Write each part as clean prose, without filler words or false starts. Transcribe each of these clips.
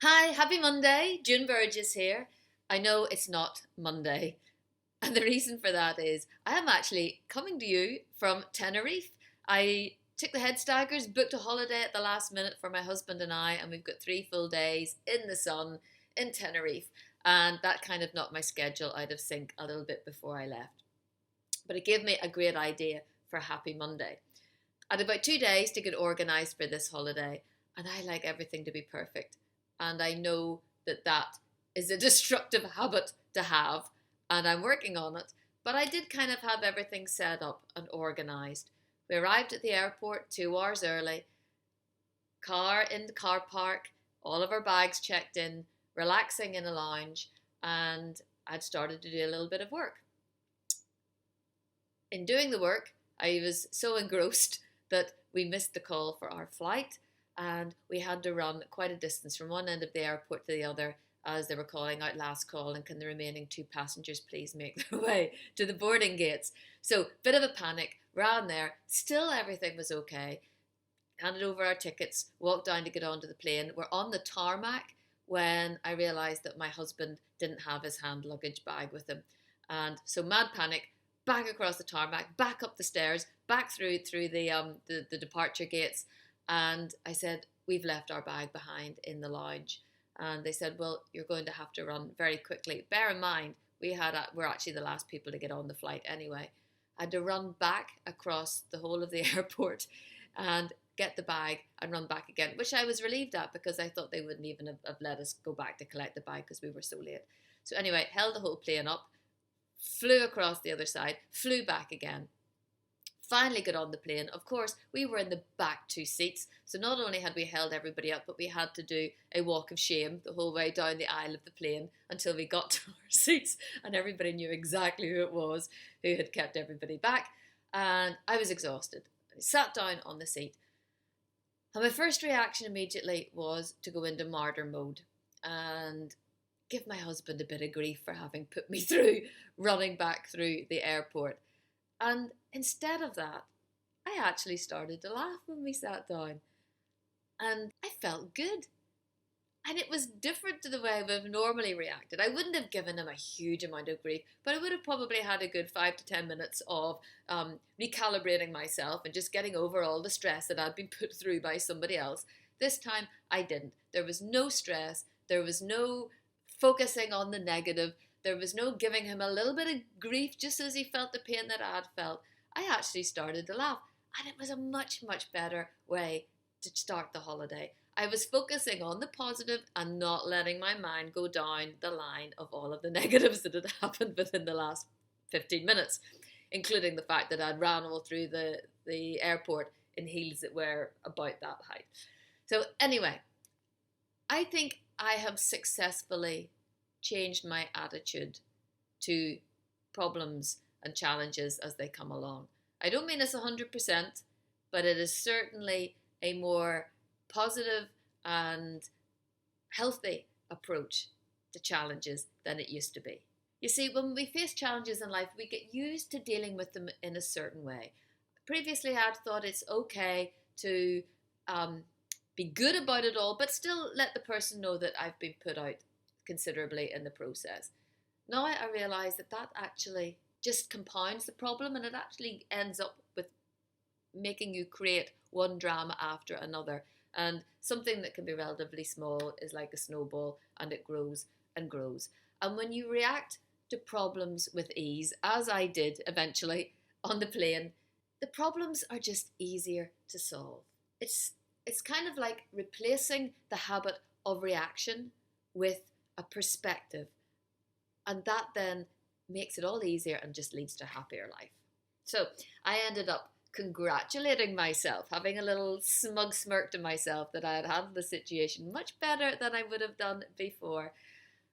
Hi, happy Monday. June Burgess here. I know it's not Monday, and the reason for that is I am actually coming to you from Tenerife. I took the head staggers, booked a holiday at the last minute for my husband and I, and we've got 3 full days in the sun in Tenerife. And that kind of knocked my schedule out of sync a little bit before I left. But it gave me a great idea for Happy Monday. I had about 2 days to get organised for this holiday, and I like everything to be perfect. And I know that that is a destructive habit to have, and I'm working on it. But I did kind of have everything set up and organised. We arrived at the airport 2 hours early, car in the car park, all of our bags checked in, relaxing in a lounge, and I'd started to do a little bit of work. In doing the work, I was so engrossed that we missed the call for our flight, and we had to run quite a distance from one end of the airport to the other as they were calling out last call and can the remaining 2 passengers please make their way to the boarding gates. So bit of a panic, ran there, still everything was okay, handed over our tickets, walked down to get onto the plane. We're on the tarmac when I realised that my husband didn't have his hand luggage bag with him. And so mad panic, back across the tarmac, back up the stairs, back through the departure gates, and I said, "We've left our bag behind in the lounge." And they said, "Well, you're going to have to run very quickly." Bear in mind, we're actually the last people to get on the flight anyway. I had to run back across the whole of the airport and get the bag and run back again, which I was relieved at because I thought they wouldn't even have let us go back to collect the bag because we were so late. So anyway, held the whole plane up, flew across the other side, flew back again. Finally got on the plane. Of course, we were in the back 2 seats, so not only had we held everybody up, but we had to do a walk of shame the whole way down the aisle of the plane until we got to our seats, and everybody knew exactly who it was who had kept everybody back. And I was exhausted. I sat down on the seat, and my first reaction immediately was to go into martyr mode and give my husband a bit of grief for having put me through running back through the airport. And instead of that, I actually started to laugh when we sat down. And I felt good. And it was different to the way I would have normally reacted. I wouldn't have given him a huge amount of grief, but I would have probably had a good 5 to 10 minutes of recalibrating myself and just getting over all the stress that I'd been put through by somebody else. This time, I didn't. There was no stress. There was no focusing on the negative. There was no giving him a little bit of grief just as he felt the pain that I had felt. I actually started to laugh, and it was a much, much better way to start the holiday. I was focusing on the positive and not letting my mind go down the line of all of the negatives that had happened within the last 15 minutes, including the fact that I'd ran all through the airport in heels that were about that height. So anyway, I think I have successfully changed my attitude to problems and challenges as they come along. I don't mean it's 100%, but it is certainly a more positive and healthy approach to challenges than it used to be. You see, when we face challenges in life, we get used to dealing with them in a certain way. Previously, I'd thought it's okay to be good about it all, but still let the person know that I've been put out considerably in the process. Now I realise that actually just compounds the problem, and it actually ends up with making you create one drama after another. And something that can be relatively small is like a snowball, and it grows and grows. And when you react to problems with ease, as I did eventually on the plane, the problems are just easier to solve. It's kind of like replacing the habit of reaction with a perspective, and that then makes it all easier and just leads to a happier life. So I ended up congratulating myself, having a little smug smirk to myself that I had handled the situation much better than I would have done before.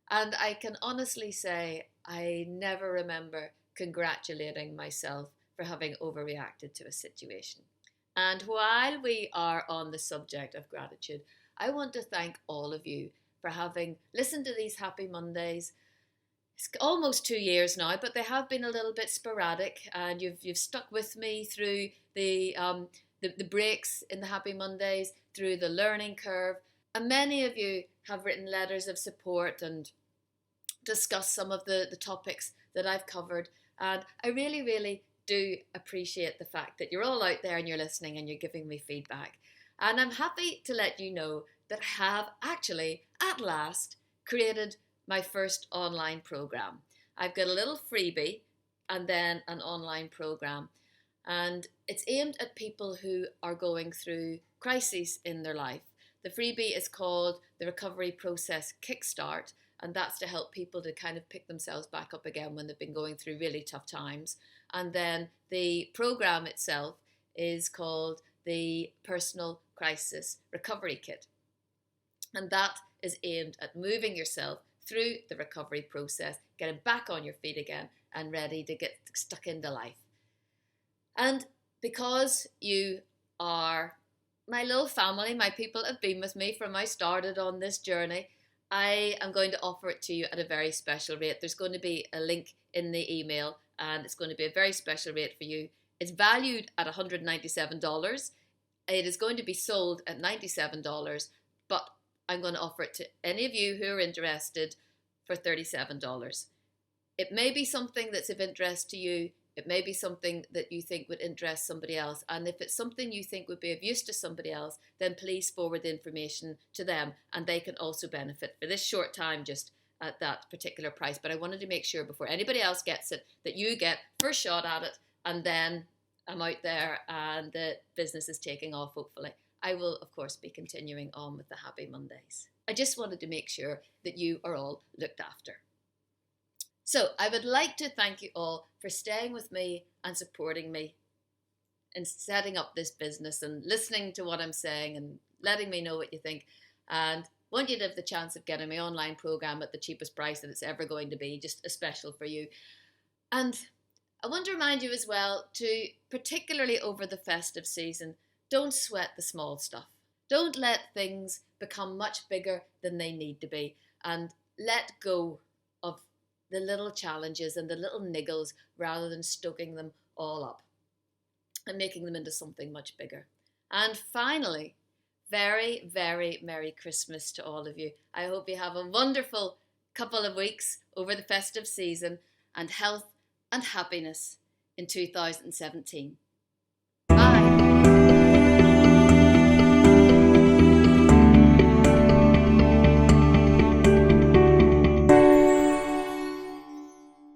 And I can honestly say I never remember congratulating myself for having overreacted to a situation. And while we are on the subject of gratitude, I want to thank all of you for having listened to these Happy Mondays. It's almost 2 years now, but they have been a little bit sporadic, and you've stuck with me through the breaks in the Happy Mondays, through the learning curve, And many of you have written letters of support and discussed some of the topics that I've covered. And I really, really do appreciate the fact that you're all out there and you're listening and you're giving me feedback. And I'm happy to let you know that I have actually, at last, created my first online program. I've got a little freebie and then an online program. And it's aimed at people who are going through crises in their life. The freebie is called the Recovery Process Kickstart, and that's to help people to kind of pick themselves back up again when they've been going through really tough times. And then the program itself is called the Personal Crisis Recovery Kit, and that is aimed at moving yourself through the recovery process, getting back on your feet again and ready to get stuck into life. And because you are my little family, my people have been with me from I started on this journey, I am going to offer it to you at a very special rate. There's going to be a link in the email and it's going to be a very special rate for you. It's valued at $197. It is going to be sold at $97, but I'm going to offer it to any of you who are interested for $37. It may be something that's of interest to you. It may be something that you think would interest somebody else. And if it's something you think would be of use to somebody else, then please forward the information to them and they can also benefit for this short time just at that particular price. But I wanted to make sure before anybody else gets it that you get first shot at it, and then I'm out there and the business is taking off, hopefully. I will, of course, be continuing on with the Happy Mondays. I just wanted to make sure that you are all looked after. So I would like to thank you all for staying with me and supporting me in setting up this business and listening to what I'm saying and letting me know what you think. And want you to have the chance of getting my online program at the cheapest price that it's ever going to be, just a special for you. And I want to remind you as well to, particularly over the festive season, don't sweat the small stuff. Don't let things become much bigger than they need to be, and let go of the little challenges and the little niggles rather than stoking them all up and making them into something much bigger. And finally, very, very Merry Christmas to all of you. I hope you have a wonderful couple of weeks over the festive season and health and happiness in 2017. Bye.